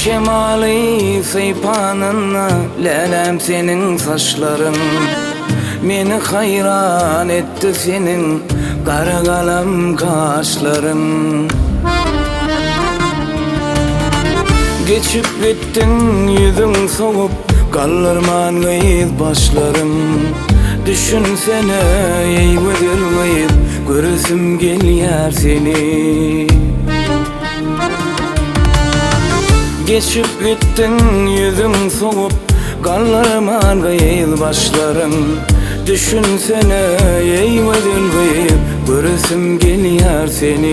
şemali seypanınla lelem senin saçların. Meni hayran etti senin kara kalem kaşların. Geçip gittin yüzün soğup kaldırman gayet başlarım. Düşünsene ey gayet görürsüm gelyer seni. Geçip gittin yüzün soğup kaldırman gayet başlarım. Düşünsene ey gayet görürsüm gelyer seni.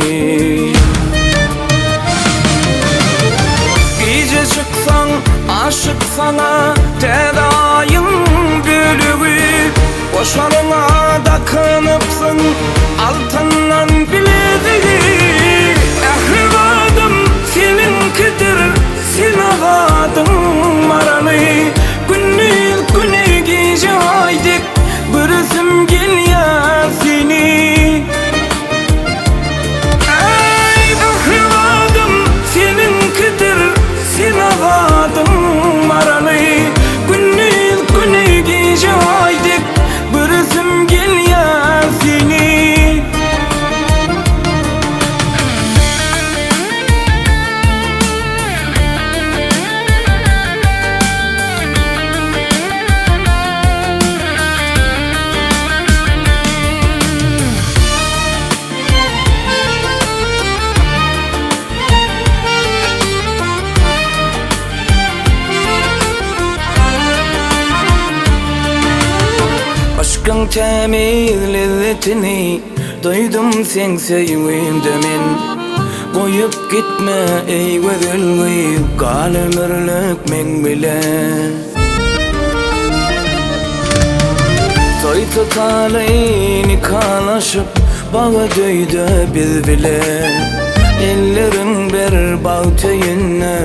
Gece çıksan aşık sana tedayın bölüğü. Boşlarına da kınıpsın altından bileziği. Ehvadım seninkidir, sen avadım maralı. Günü gece aydık bürüsüm gel ya seni. Sinavadım maralı, günü gece aydık bürüsüm gel ya seni. Aşkın temiz lezzetini duydum sen sevimde men. Koyup gitme ey gözül kalemürlük men bile. Toy tutalı nikalaşıp bağı döydü biz bile. Ellerin bir bağ töyünne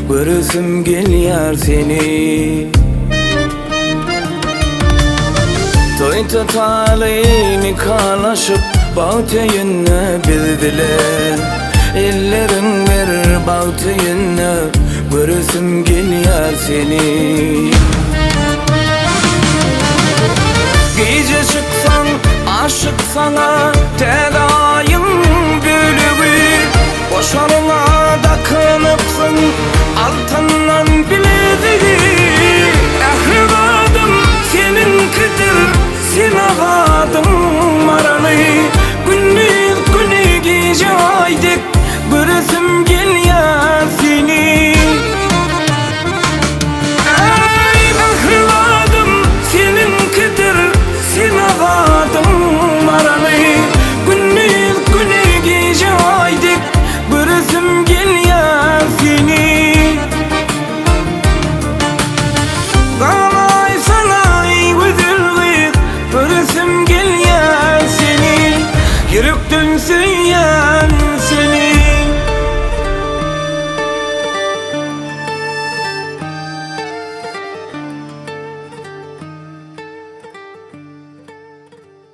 görürsüm gelyer seni. Toy tutalı nikalaşıp bağtayınne bildiler. Ellerin bir bağtayınne görürsüm gelyer seni. Gece çıksan aşık sana tedayın bölü.